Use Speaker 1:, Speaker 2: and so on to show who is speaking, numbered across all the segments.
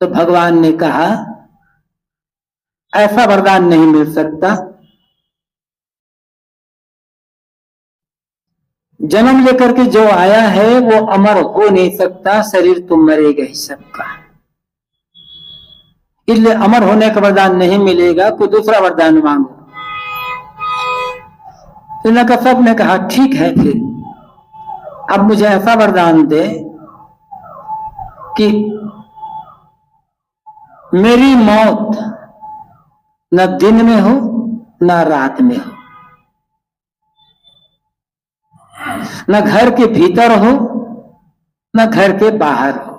Speaker 1: तो भगवान ने कहा ऐसा वरदान नहीं मिल सकता, जन्म लेकर के जो आया है वो अमर हो नहीं सकता, शरीर तो मरेगा ही सबका, इसलिए अमर होने का वरदान नहीं मिलेगा, कोई दूसरा वरदान मांगो। तो सब ने कहा ठीक है, फिर अब मुझे ऐसा वरदान दे कि मेरी मौत न दिन में हो न रात में हो, न घर के भीतर हो न घर के बाहर हो,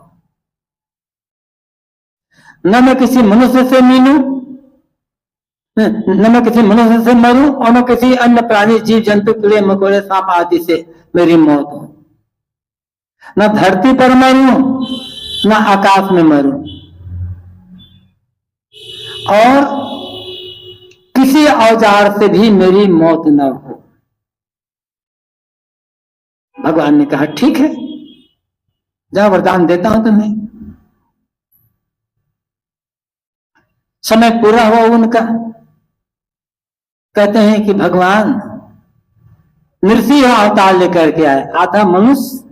Speaker 1: न मैं किसी मनुष्य से मिलूं, न मैं किसी मनुष्य से मरूं, और न किसी अन्य प्राणी जीव जंतु कीड़े मकोड़े सांप आदि से मेरी मौत हो, न धरती पर मरूं न आकाश में मरूं, और किसी औजार से भी मेरी मौत न हो। भगवान ने कहा ठीक है, जाओ वरदान देता हूं तुम्हें। समय पूरा हुआ उनका, कहते हैं कि भगवान नृसिंह अवतार लेकर के आए, आधा मनुष्य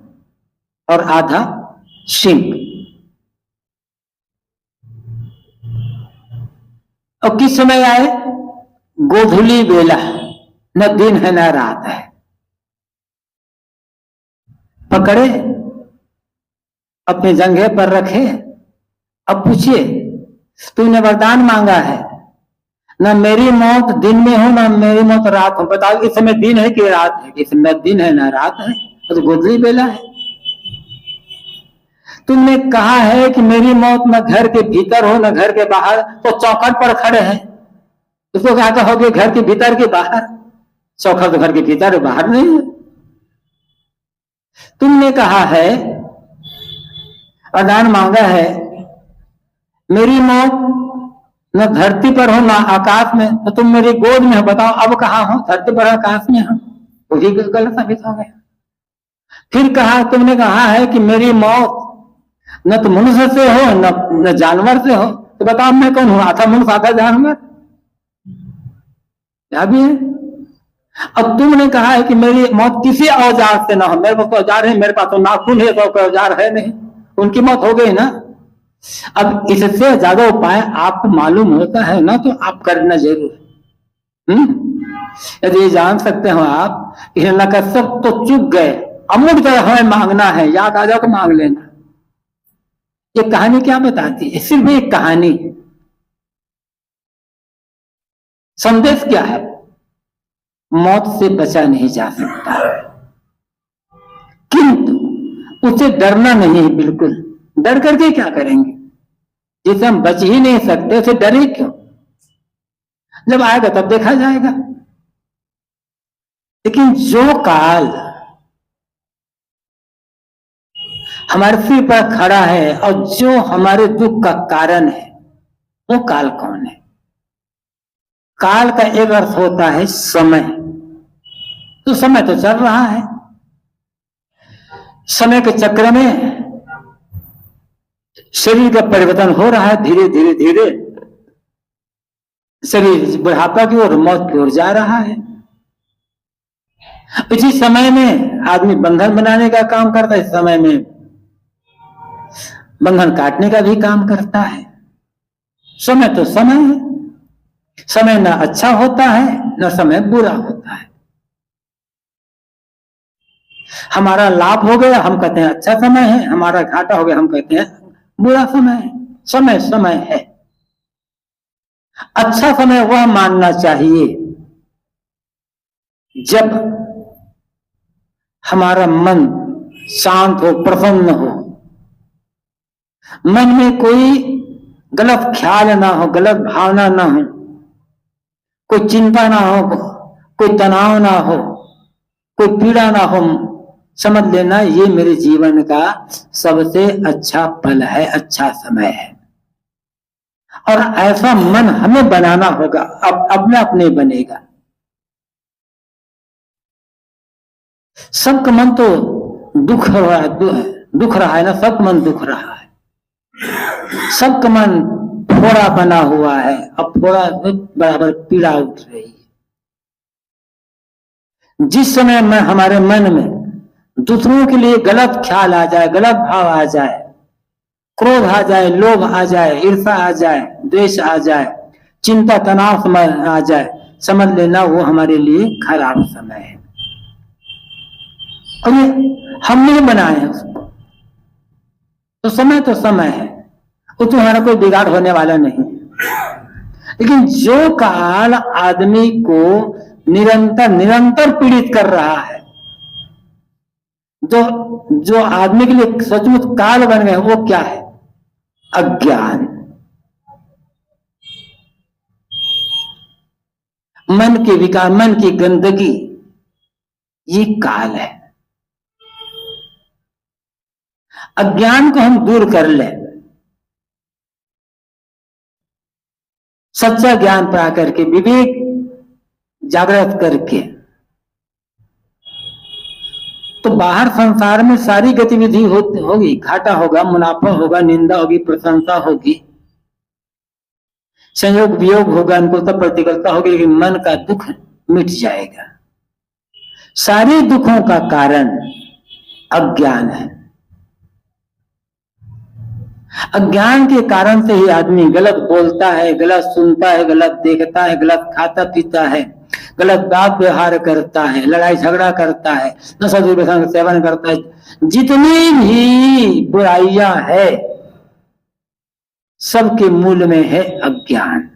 Speaker 1: और आधा सिंह। और किस समय आए? गोधूली बेला, न दिन है न रात है। पकड़े, अपने जंघे पर रखे, अब पूछिए तूने वरदान मांगा है, न मेरी मौत दिन में हो न मेरी मौत रात हो, बताओ इस समय दिन है कि रात है? इस समय दिन है न रात है, तो गोधूली बेला है। तुमने कहा है कि मेरी मौत न घर के भीतर हो न घर के बाहर, तो चौखट पर खड़े हैं, उसको क्या कहोगे घर के भीतर के बाहर? चौखट तो घर के भीतर और बाहर नहीं है। तुमने कहा है, वरदान मांगा है, मेरी मौत न धरती पर हो न आकाश में, तो तुम मेरी गोद में हो, बताओ अब कहाँ हो? धरती पर आकाश में हो, वही गलत साबित हो गया। फिर कहा, तुमने कहा है कि मेरी मौत न तो मनुष्य से हो न जानवर से हो, तो बताओ मैं कौन हूं? आधा मनुष्य आधा जानवर, क्या भी है। अब तुमने कहा है कि मेरी मौत किसी औजार से ना हो, मेरे पास तो औजार है, मेरे पास तो नाखून है, तो कोई औजार है नहीं, उनकी मौत हो गई ना। अब इससे ज्यादा उपाय आपको मालूम होता है ना, तो आप करना जरूर। यदि ये जान सकते हो आप हिरण्यकश्यप तो चुक गए, अमूल तरह हमें मांगना है, याद आ जाओ तो मांग लेना। ये कहानी क्या बताती है? सिर्फ एक कहानी, संदेश क्या है? मौत से बचा नहीं जा सकता, किंतु उसे डरना नहीं है बिल्कुल। डर करके क्या करेंगे? जिसे हम बच ही नहीं सकते उसे डरे क्यों? जब आएगा तब देखा जाएगा। लेकिन जो काल हमारे सिर पर खड़ा है और जो हमारे दुख का कारण है, वो काल कौन है? काल का एक अर्थ होता है समय। तो समय तो चल रहा है, समय के चक्र में शरीर का परिवर्तन हो रहा है, धीरे धीरे धीरे शरीर बुढ़ापा की ओर, मौत की ओर जा रहा है। इसी समय में आदमी बंधन बनाने का काम करता है, इस समय में बंधन काटने का भी काम करता है। समय तो समय है, समय न अच्छा होता है न समय बुरा होता है। हमारा लाभ हो गया हम कहते हैं अच्छा समय है, हमारा घाटा हो गया हम कहते हैं बुरा समय है। समय समय है। अच्छा समय वह मानना चाहिए जब हमारा मन शांत हो, प्रसन्न हो, मन में कोई गलत ख्याल ना हो, गलत भावना ना हो, कोई चिंता ना हो, कोई तनाव ना हो, कोई पीड़ा ना हो। समझ लेना ये मेरे जीवन का सबसे अच्छा पल है, अच्छा समय है। और ऐसा मन हमें बनाना होगा, अब अपने अपने बनेगा। सबका मन तो दुख रहा है ना, सबका मन दुख रहा है। सबका मन फोड़ा बना हुआ है, अब फोड़ा बराबर पीड़ा उठ रही है। जिस समय में हमारे मन में दूसरों के लिए गलत ख्याल आ जाए, गलत भाव आ जाए, क्रोध आ जाए, लोभ आ जाए, ईर्ष्या आ जाए, द्वेष आ जाए, चिंता तनाव आ जाए, समझ लेना वो हमारे लिए खराब समय है। और ये हम नहीं बनाए उसको, तो समय है, वो तो हमारा कोई बिगाड़ होने वाला नहीं। लेकिन जो काल आदमी को निरंतर पीड़ित कर रहा है, जो आदमी के लिए सचमुच काल बन गए, वो क्या है? अज्ञान। मन के विकार, मन की गंदगी, ये काल है। अज्ञान को हम दूर कर ले, सच्चा ज्ञान पा करके, विवेक जागृत करके, तो बाहर संसार में सारी गतिविधि होगी, घाटा होगा, मुनाफा होगा, निंदा होगी, प्रशंसा होगी, संयोग वियोग होगा, अनुकूलता प्रतिकूलता होगी, लेकिन मन का दुख मिट जाएगा। सारे दुखों का कारण अज्ञान है। अज्ञान के कारण से ही आदमी गलत बोलता है, गलत सुनता है, गलत देखता है, गलत खाता पीता है, गलत बात व्यवहार करता है, लड़ाई झगड़ा करता है, नशा दुर्व्यसन का सेवन करता है। जितनी भी बुराइयां है, सबके मूल में है अज्ञान।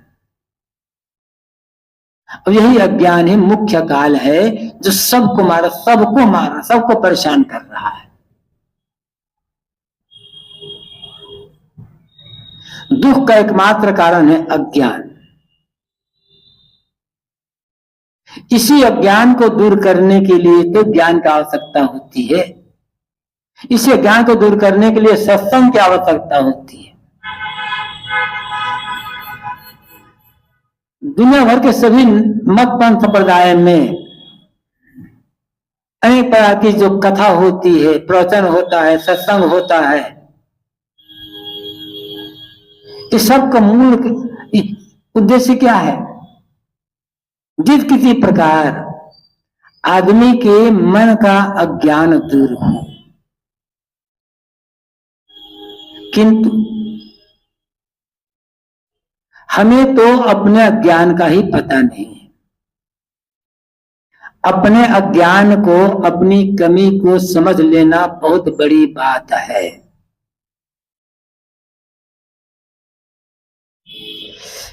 Speaker 1: और यही अज्ञान ही मुख्य काल है जो सबको मारा, सबको परेशान कर रहा है। दुख का एकमात्र कारण है अज्ञान। इसी अज्ञान को दूर करने के लिए तो ज्ञान की आवश्यकता होती है। इसी अज्ञान को दूर करने के लिए सत्संग की आवश्यकता होती है। दुनिया भर के सभी मत पंथ संप्रदाय में अनेक प्रकार की जो कथा होती है, प्रवचन होता है, सत्संग होता है, इस सब का मूल उद्देश्य क्या है? जिस किसी प्रकार आदमी के मन का अज्ञान दूर हो। किंतु हमें तो अपने अज्ञान का ही पता नहीं है। अपने अज्ञान को, अपनी कमी को समझ लेना बहुत बड़ी बात है।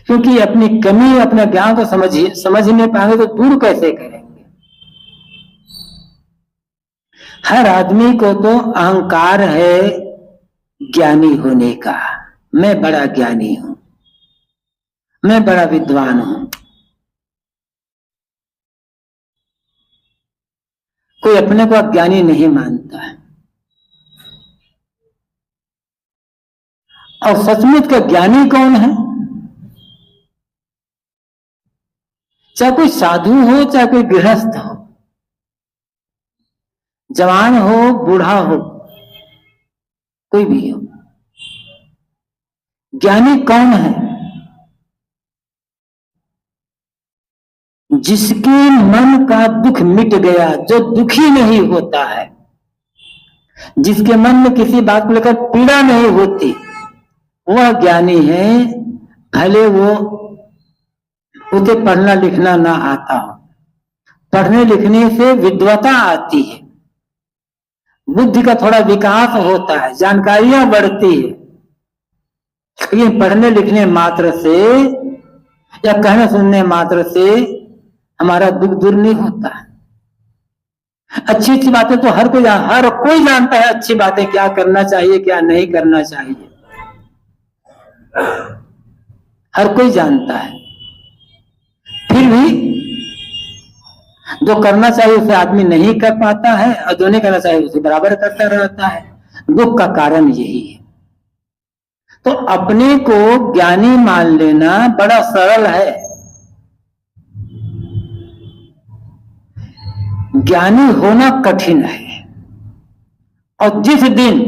Speaker 1: क्योंकि अपनी कमी, अपने ज्ञान को समझ नहीं पाएंगे तो दूर कैसे करेंगे? हर आदमी को तो अहंकार है ज्ञानी होने का। मैं बड़ा ज्ञानी हूं, मैं बड़ा विद्वान हूं। कोई अपने को अज्ञानी नहीं मानता है। और सचमुच का ज्ञानी कौन है? चाहे कोई साधु हो, चाहे कोई गृहस्थ हो, जवान हो, बूढ़ा हो, कोई भी हो, ज्ञानी कौन है? जिसके मन का दुख मिट गया, जो दुखी नहीं होता है, जिसके मन में किसी बात को लेकर पीड़ा नहीं होती, वह ज्ञानी है। भले वो उसे पढ़ना लिखना ना आता हो, पढ़ने लिखने से विद्वता आती है, बुद्धि का थोड़ा विकास होता है, जानकारियां बढ़ती है, लेकिन पढ़ने लिखने मात्र से या कहने सुनने मात्र से हमारा दुख दूर नहीं होता है। अच्छी अच्छी बातें तो हर कोई जानता है, अच्छी बातें क्या करना चाहिए, क्या नहीं करना चाहिए, हर कोई जानता है। फिर भी जो करना चाहिए उसे आदमी नहीं कर पाता है, और जो नहीं करना चाहिए उसे बराबर करता रहता है। दुख का कारण यही है। तो अपने को ज्ञानी मान लेना बड़ा सरल है। ज्ञानी होना कठिन है। और जिस दिन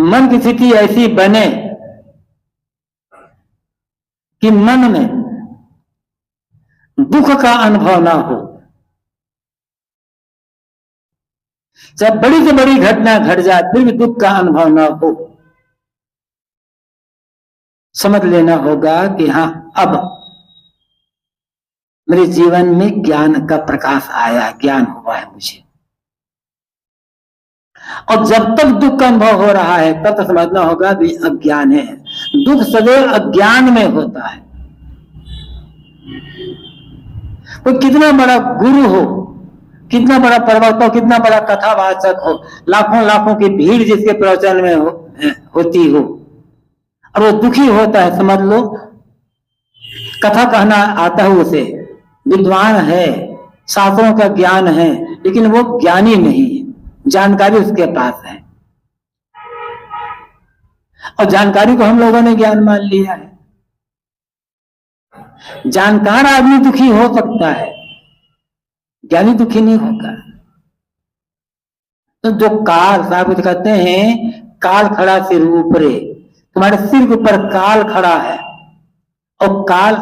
Speaker 1: मन की स्थिति ऐसी बने कि मन में दुख का अनुभव ना हो। जब बड़ी से बड़ी घटना घट जाए फिर भी दुख का अनुभव ना हो, समझ लेना होगा कि हाँ, अब मेरे जीवन में ज्ञान का प्रकाश आया, ज्ञान हुआ है मुझे। और जब तक दुख का अनुभव हो रहा है तब तक समझना होगा कि अज्ञान है। दुख सदैव अज्ञान में होता है। कोई कितना बड़ा गुरु हो, कितना बड़ा प्रवक्ता हो, कितना बड़ा कथावाचक हो, लाखों लाखों की भीड़ जिसके प्रवचन में होती हो, और वो दुखी होता है, समझ लो कथा कहना आता है उसे, विद्वान है, शास्त्रों का ज्ञान है, लेकिन वो ज्ञानी नहीं है, जानकारी उसके पास है। और जानकारी को हम लोगों ने ज्ञान मान लिया है। जानकार आदमी दुखी हो सकता है, ज्ञानी दुखी नहीं होगा। तो जो काल, साबित कहते हैं काल खड़ा सिर ऊपरे, तुम्हारे सिर के ऊपर काल खड़ा है, और काल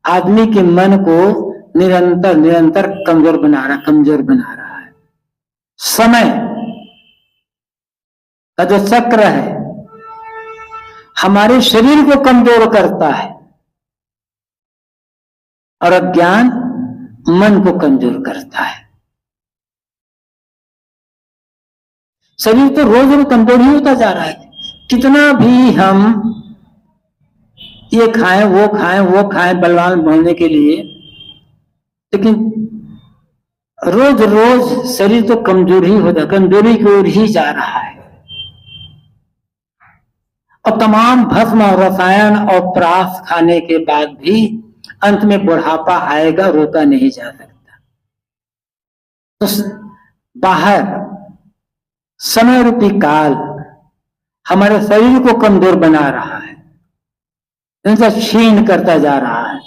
Speaker 1: आदमी के मन को निरंतर निरंतर कमजोर बना रहा है। समय का जो चक्र है हमारे शरीर को कमजोर करता है, और अज्ञान मन को कमजोर करता है। शरीर तो रोज रोज कमजोर ही होता जा रहा है। कितना भी हम ये खाएं वो खाएं बलवान बनने के लिए, लेकिन रोज रोज शरीर तो कमजोर ही होता, कमजोरी की ओर ही जा रहा है। और तमाम भस्म और रसायन और प्रास खाने के बाद भी अंत में बुढ़ापा आएगा, रोका नहीं जा सकता। तो बाहर समय रूपी काल हमारे शरीर को कमजोर बना रहा है, इनसे क्षीण करता जा रहा है।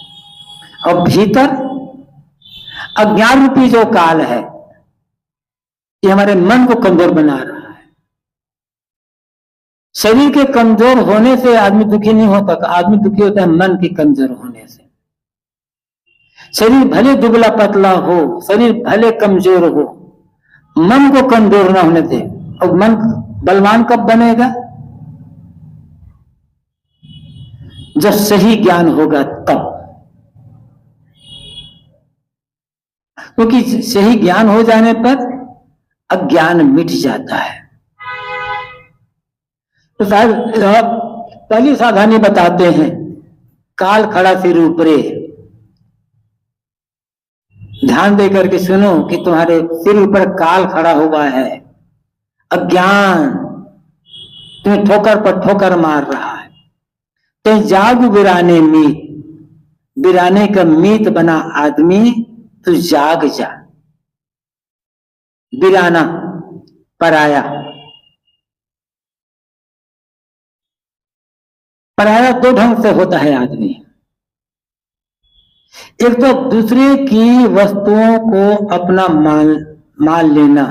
Speaker 1: और भीतर अज्ञान रूपी जो काल है ये हमारे मन को कमजोर बना रहा है। शरीर के कमजोर होने से आदमी दुखी नहीं होता, आदमी दुखी होता है मन के कमजोर होने से। शरीर भले दुबला पतला हो, शरीर भले कमजोर हो, मन को कमजोर ना होने दे। और मन बलवान कब बनेगा? जब सही ज्ञान होगा तब, क्योंकि सही ज्ञान हो जाने पर अज्ञान मिट जाता है। तो साहब पहली सावधानी बताते हैं, काल खड़ा सिर ऊपरे। ध्यान दे करके सुनो कि तुम्हारे सिर ऊपर काल खड़ा हुआ है, अज्ञान तुम्हें ठोकर पर ठोकर मार रहा है। ते जाग बिराने मीत, बिराने का मीत बना आदमी, तो जाग जा। बिराना पराया, पराया दो ढंग से होता है आदमी। एक तो दूसरे की वस्तुओं को अपना मान लेना,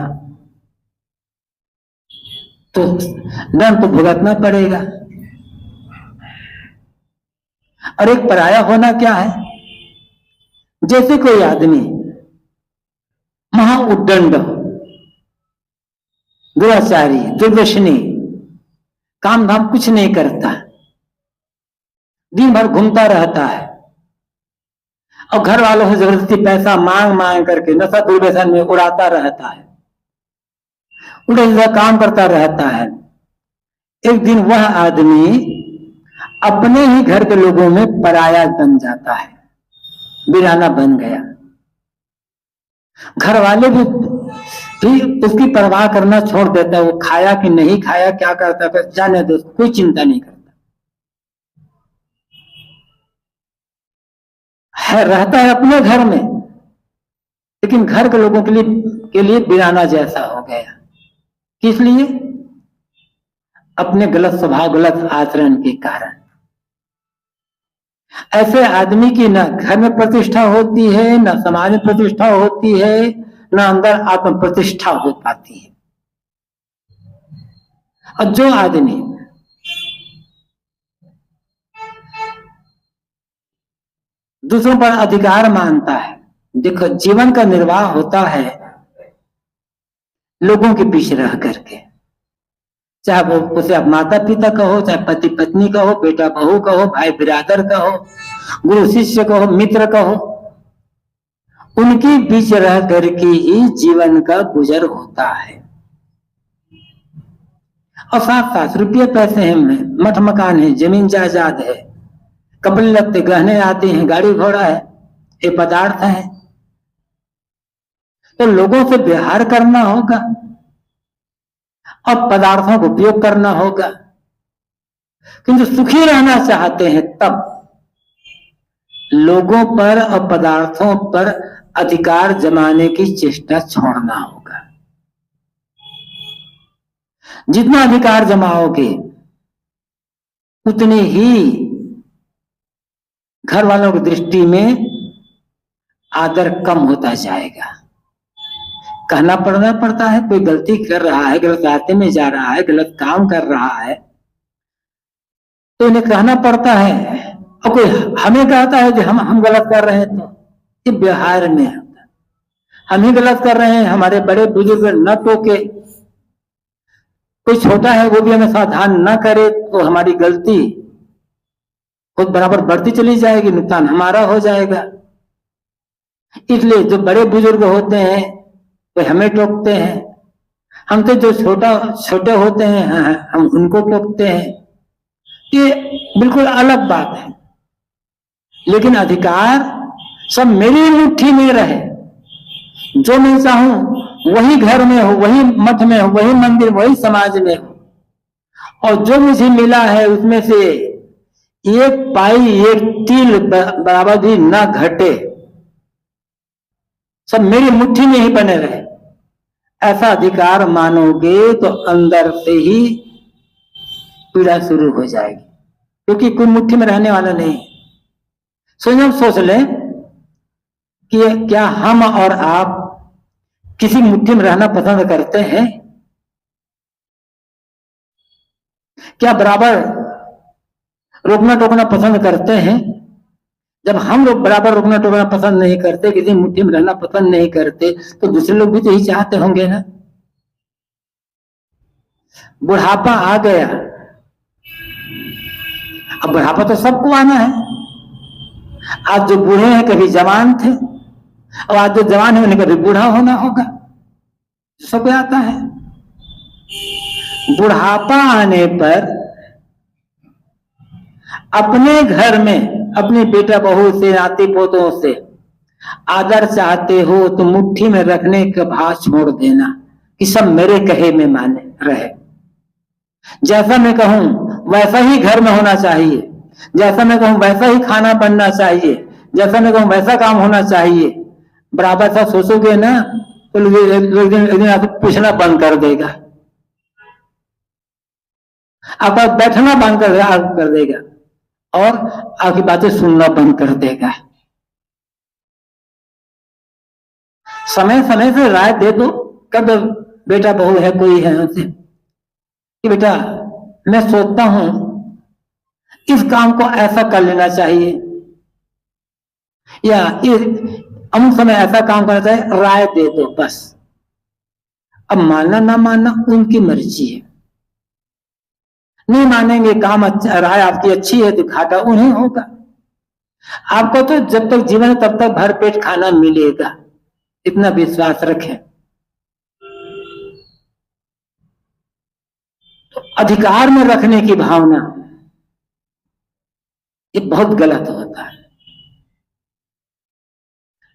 Speaker 1: तो दंड तो भुगतना पड़ेगा। और एक पराया होना क्या है? जैसे कोई आदमी महा उद्दंड, दुराचारी, दुर्व्यसनी, काम धाम कुछ नहीं करता, दिन भर घूमता रहता है, और घर वालों से जबरदस्ती पैसा मांग मांग करके नशा दुर्व्यसन में उड़ाता रहता है, उल्टा सीधा काम करता रहता है। एक दिन वह आदमी अपने ही घर के लोगों में पराया बन जाता है, बिराना बन गया। घर वाले भी उसकी परवाह करना छोड़ देता है, वो खाया कि नहीं खाया, क्या करता है, जाने दो, कोई चिंता नहीं करता है, रहता है अपने घर में, लेकिन घर के लोगों के लिए बिराना जैसा हो गया। किस लिए? अपने गलत स्वभाव, गलत आचरण के कारण। ऐसे आदमी की न घर में प्रतिष्ठा होती है, न समाज में प्रतिष्ठा होती है, न अंदर आत्म प्रतिष्ठा हो पाती है। और जो आदमी दूसरों पर अधिकार मानता है, देखो जीवन का निर्वाह होता है लोगों के पीछे रह करके, चाहे वो उसे आप माता पिता कहो, चाहे पति पत्नी कहो, बेटा बहू कहो, भाई बिरादर कहो, गुरु शिष्य कहो, मित्र कहो, उनके बीच रह करके ही जीवन का गुजर होता है। और साथ साथ रुपये पैसे हैं, मठ मकान है, जमीन जायदाद है, कपड़े लत्ते गहने आते हैं, गाड़ी घोड़ा है, ये पदार्थ है, तो लोगों से व्यवहार करना होगा और पदार्थों का उपयोग करना होगा। किंतु सुखी रहना चाहते हैं तब लोगों पर और पदार्थों पर अधिकार जमाने की चेष्टा छोड़ना होगा। जितना अधिकार जमाओगे उतनी ही घर वालों की दृष्टि में आदर कम होता जाएगा। कहना पड़ता है, कोई गलती कर रहा है, गलत रास्ते में जा रहा है, गलत काम कर रहा है, तो इन्हें कहना पड़ता है। और कोई हमें कहता है कि हम गलत कर रहे हैं, तो ये व्यवहार में होता है, हम ही गलत कर रहे हैं, हमारे बड़े बुजुर्ग न टोके, कोई छोटा है वो भी हमें सावधान न करे, तो हमारी गलती खुद बराबर बढ़ती चली जाएगी, नुकसान हमारा हो जाएगा। इसलिए जो बड़े बुजुर्ग होते हैं वे हमें टोकते हैं, हम तो जो छोटे होते हैं हम उनको टोकते हैं। ये बिल्कुल अलग बात है। लेकिन अधिकार सब मेरी मुट्ठी में रहे, जो मैं चाहूं वही घर में हो, वही मठ में हो, वही मंदिर, वही समाज में हो, और जो मुझे मिला है उसमें से एक पाई एक तिल बराबर भी ना घटे, सब मेरी मुट्ठी में ही बने रहे, ऐसा अधिकार मानोगे तो अंदर से ही पीड़ा शुरू हो जाएगी, क्योंकि कोई मुट्ठी में रहने वाला नहीं। सोच लें कि क्या हम और आप किसी मुट्ठी में रहना पसंद करते हैं? क्या बराबर रोकना टोकना पसंद करते हैं? जब हम लोग बराबर रोकना टोकना पसंद नहीं करते, किसी मुट्ठी में रहना पसंद नहीं करते, तो दूसरे लोग भी तो यही चाहते होंगे ना। बुढ़ापा आ गया, अब बुढ़ापा तो सबको आना है। आज जो बूढ़े हैं कभी जवान थे, और आज जो जवान है उन्हें कभी बूढ़ा होना होगा, सबको आता है। बुढ़ापा आने पर अपने घर में अपने बेटा बहू से, नाती पोतों से आदर चाहते हो तो मुट्ठी में रखने का भाव छोड़ देना कि सब मेरे कहे में माने रहे। जैसा मैं कहूं वैसा ही घर में होना चाहिए, जैसा मैं कहूं वैसा ही खाना बनना चाहिए, जैसा मैं कहूं वैसा काम होना चाहिए। बराबर सा सोचोगे ना तो एक दिन आपको पूछना बंद कर देगा, आपका बैठना बंद कर देगा और आपकी बातें सुनना बंद कर देगा। समय समय से राय दे दो, कब बेटा बहू है कोई है उनसे कि बेटा मैं सोचता हूं इस काम को ऐसा कर लेना चाहिए, या अमुक समय ऐसा काम करना चाहिए, राय दे दो बस। अब मानना ना मानना उनकी मर्जी है। नहीं मानेंगे, काम अच्छा, राय आपकी अच्छी है तो घाटा उन्हें होगा। आपको तो जब तक जीवन है तब तक भरपेट खाना मिलेगा, इतना विश्वास रखें। तो अधिकार में रखने की भावना ये बहुत गलत होता है।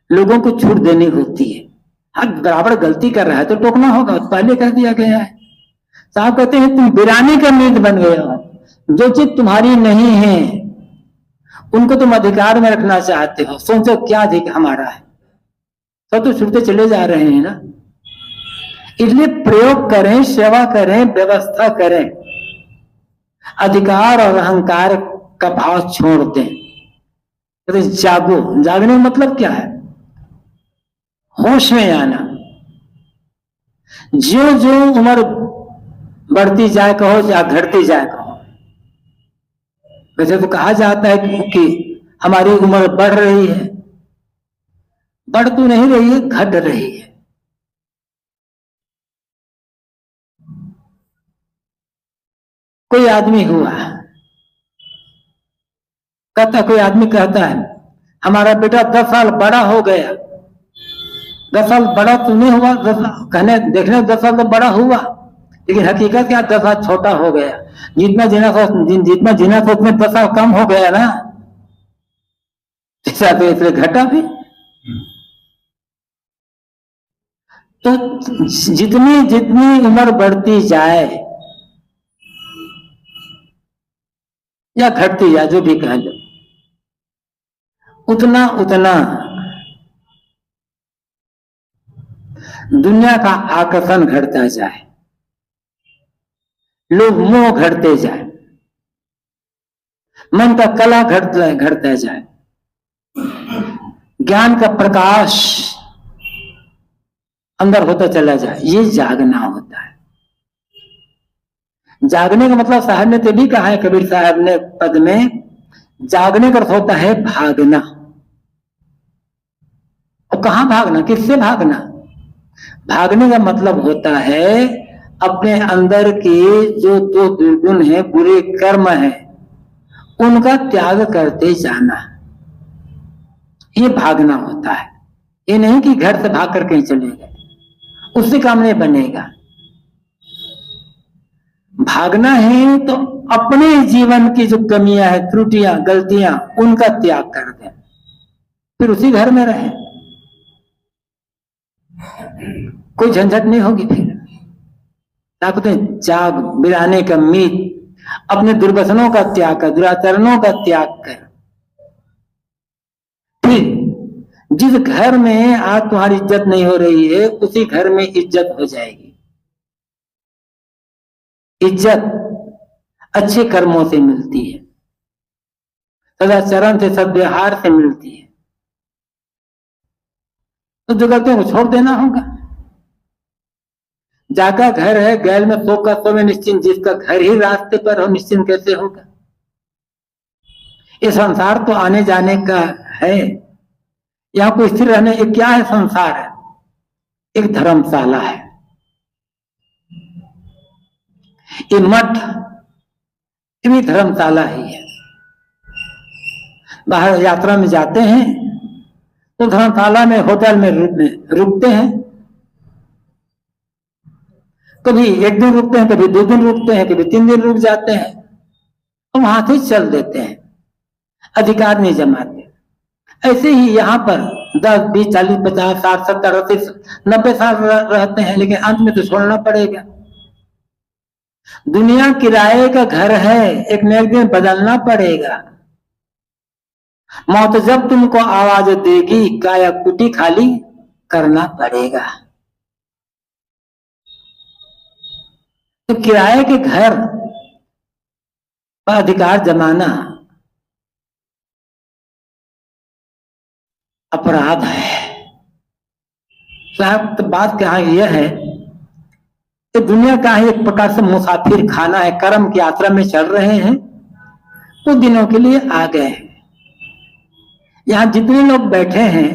Speaker 1: लोगों को छूट देनी होती है। हाँ, बराबर गलती कर रहा है तो टोकना होगा, पहले कह दिया गया है। साहब कहते हैं तुम बिरानी का मीत बन गए हो, जो चीज तुम्हारी नहीं है उनको तुम अधिकार में रखना चाहते हो। सोचो क्या अधिकार हमारा है, सब तो छूटते चले जा रहे हैं ना। इसलिए प्रयोग करें, सेवा करें, व्यवस्था करें, अधिकार और अहंकार का भाव छोड़ दें। तो जागो, जागने का मतलब क्या है? होश में आना। जो जो उम्र बढ़ती जाए कहो या घटती जाए कहो। वैसे तो कहा जाता है कि हमारी उम्र बढ़ रही है, बढ़ तो नहीं रही है, घट रही है। कोई आदमी हुआ, कोई आदमी कहता है हमारा बेटा 10 साल बड़ा हो गया। 10 साल बड़ा तो नहीं हुआ, 10 कहने देखने 10 साल तो बड़ा हुआ, लेकिन हकीकत क्या 10 साल छोटा हो गया। जितना जीना था उसमें 10 साल कम हो गया ना, ऐसा तो इसलिए घटा भी। तो जितनी जितनी उम्र बढ़ती जाए या घटती जाए, जो भी कह लो, उतना उतना दुनिया का आकर्षण घटता जाए, लोग मोह घटते जाए, मन का कला घटता जाए, ज्ञान का प्रकाश अंदर होता चला जाए। ये जागना होता है। जागने का मतलब साहब ने तो भी कहा है, कबीर साहब ने पद में, जागने का अर्थ होता है भागना। और कहां भागना, किससे भागना? भागने का मतलब होता है अपने अंदर के जो दो दुर्गुण है, बुरे कर्म है, उनका त्याग करते जाना। ये भागना होता है। ये नहीं कि घर से भाग कर कहीं चले गए, उससे काम नहीं बनेगा। भागना है तो अपने जीवन की जो कमियां हैं, त्रुटियां, गलतियां, उनका त्याग कर दें, फिर उसी घर में रहे, कोई झंझट नहीं होगी। फिर ताकतें जाग बिराने का मीत, अपने दुर्व्यसनों का त्याग कर, दुराचरणों का त्याग कर। फिर जिस घर में आज तुम्हारी इज्जत नहीं हो रही है, उसी घर में इज्जत हो जाएगी। इज्जत अच्छे कर्मों से मिलती है, सदाचरण से, सद्व्यवहार से मिलती है। तो जो गलतियों को छोड़ देना होगा। जाका घर है, गैल में सो का सो में निश्चिंत। जिसका घर ही रास्ते पर हो, निश्चिंत कैसे होगा? ये संसार तो आने जाने का है, यहाँ कोई स्थिर रहने। ये क्या है? संसार है, एक धर्मशाला है। ये मठ, ये भी धर्मशाला ही है। बाहर यात्रा में जाते हैं तो धर्मशाला में, होटल में रुकते हैं। कभी 1 दिन रुकते हैं, कभी 2 दिन रुकते हैं, कभी 3 दिन रुक जाते हैं, तो वहां से चल देते हैं, अधिकार नहीं जमाते। ऐसे ही यहाँ पर 10, 20, 40, 50, 60, 70, 80, 90 साल रहते हैं, लेकिन अंत में तो छोड़ना पड़ेगा। दुनिया किराए का घर है, एक न एक दिन बदलना पड़ेगा। मौत जब तुमको आवाज देगी, काया कुटी खाली करना पड़ेगा। तो किराए के घर पर अधिकार जमाना अपराध है साहब। तो बात क्या यह है कि दुनिया का एक प्रकार से मुसाफिर खाना है। कर्म की यात्रा में चल रहे हैं, कुछ दिनों के लिए आ गए हैं। यहां जितने लोग बैठे हैं,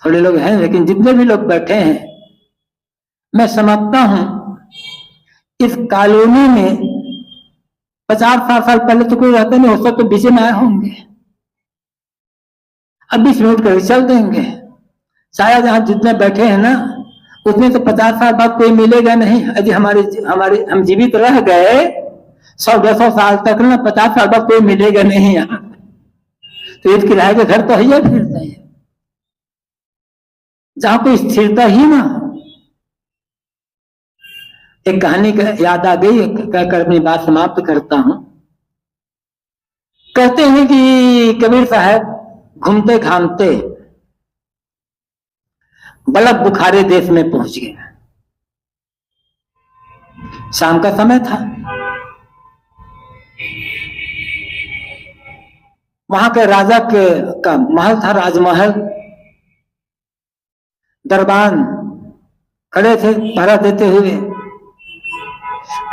Speaker 1: थोड़े लोग हैं, लेकिन जितने भी लोग बैठे हैं, मैं समझता हूं इस कॉलोनी में 50-60 साल पहले तो कोई रहता नहीं, हो सकता तो बीच में आए होंगे। अब 20 मिनट कर चल देंगे। शायद यहाँ जितने बैठे हैं ना, उसमें तो 50 साल बाद कोई मिलेगा नहीं। यदि हमारे हम जीवित रह गए 100-200 साल तक ना, 50 साल बाद कोई मिलेगा नहीं यहाँ। तो एक किराए का घर तो है फिरता है, जहां कोई स्थिरता ही ना। एक कहानी का याद आ गई, कहकर अपनी बात समाप्त करता हूं। कहते हैं कि कबीर साहब घूमते घामते बलक बुखारे देश में पहुंच गए। शाम का समय था। वहां के राजा का महल था, राजमहल। दरबान खड़े थे पहरा देते हुए।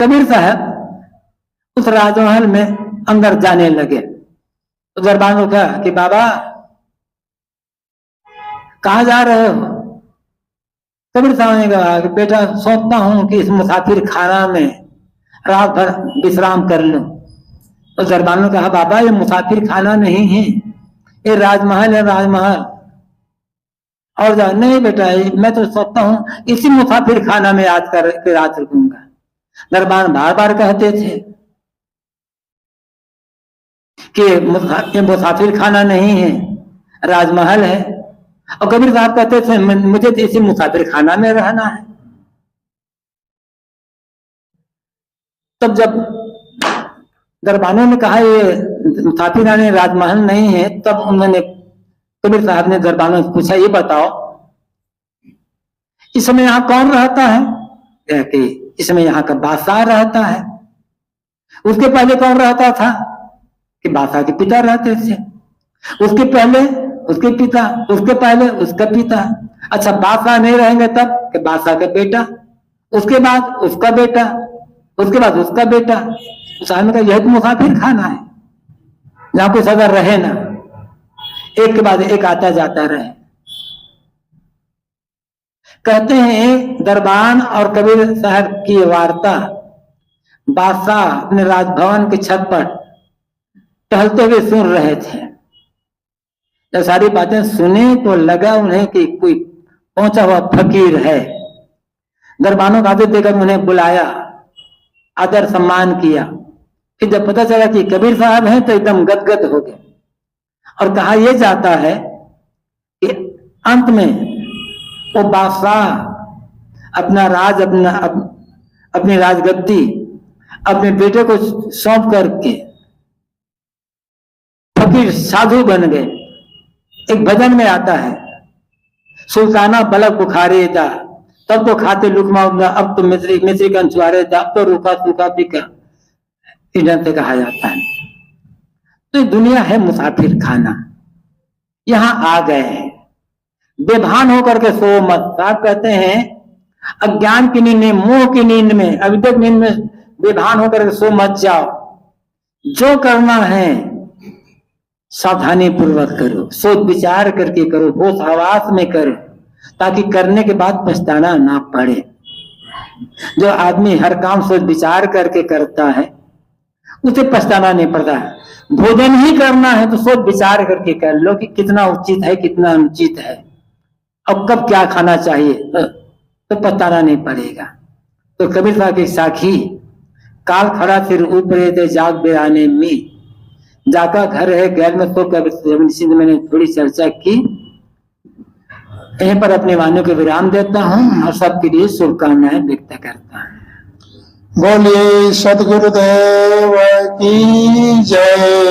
Speaker 1: कबीर साहब उस राजमहल में अंदर जाने लगे तो दरबार को कहा कि बाबा कहाँ जा रहे हो? कबीर साहब ने कहा कि बेटा सोचता हूं कि इस मुसाफिर खाना में रात भर विश्राम कर लूं। तो दरबार ने कहा बाबा ये मुसाफिर खाना नहीं है, ये राजमहल है, राजमहल। और जा नहीं बेटा मैं तो सोचता हूं इसी मुसाफिर खाना में याद कर के रात रुकूंगा। दरबार बार बार कहते थे कि ये मुसाफिर खाना नहीं है, राजमहल है। और कबीर साहब कहते थे मुझे तो इसी मुसाफिर खाना में रहना है। तब जब दरबानों ने कहा ये मुसाफिर खाना राजमहल नहीं है, तब उन्होंने कबीर साहब ने दरबानों से पूछा ये बताओ इस समय यहाँ कौन रहता है? कि इसमें यहाँ का बादशाह रहता है। उसके पहले कौन रहता था? कि बादशाह के पिता रहते थे। उसके पहले उसके पिता, उसके पहले उसका पिता। अच्छा बादशाह नहीं रहेंगे तब? कि बादशाह का बेटा, उसके बाद उसका बेटा, उसके बाद उसका बेटा। साहब ने कहा यह तो मुसाफिर खाना है जहां कोई सदा रहे ना, एक के बाद एक आता जाता रहे। कहते हैं दरबान और कबीर साहब की वार्ता बादशाह अपने राजभवन के छत पर टहलते हुए सुन रहे थे। जब सारी बातें सुनी तो लगा उन्हें कि कोई पहुंचा हुआ फकीर है। दरबानों का आदर देकर उन्हें बुलाया, आदर सम्मान किया। फिर जब पता चला कि कबीर साहब हैं तो एकदम गदगद हो गए। और कहा यह जाता है कि अंत में वो बादशाह अपना राज अपनी राजगद्दी अपने बेटे को सौंप करके फकीर साधु बन गए। एक भजन में आता है सुल्ताना पलक बुखारे था, तब तो खाते लुकमा, अब तो मिश्री का अंचुआरे था, अब तो रूखा सूखा पीका, इस ढंग से कहा जाता है। तो ये दुनिया है मुसाफिर खाना। यहां आ गए हैं, बेभान होकर के सो मत। आप कहते हैं अज्ञान की नींद में, मोह की नींद में, अविद्यक नींद में बेभान होकर के सो मत जाओ। जो करना है सावधानी पूर्वक करो, सोच विचार करके करो, होश हवास में करो, ताकि करने के बाद पछताना ना पड़े। जो आदमी हर काम सोच विचार करके करता है उसे पछताना नहीं पड़ता है। भोजन ही करना है तो सोच विचार करके कर लो कि कितना उचित है कितना अनुचित है, अब कब क्या खाना चाहिए, तो पछताना नहीं पड़ेगा। तो कबीर साहब की साखी काल खड़ा फिर ऊपर जाग बेराने में, जाका घर है गैर में तो कबीर मैंने थोड़ी चर्चा की। यहीं पर अपने वाणियों को विराम देता हूँ और सबके लिए शुभकामनाएं व्यक्त करता हूँ।
Speaker 2: बोलिए सदगुरुदेव की जय।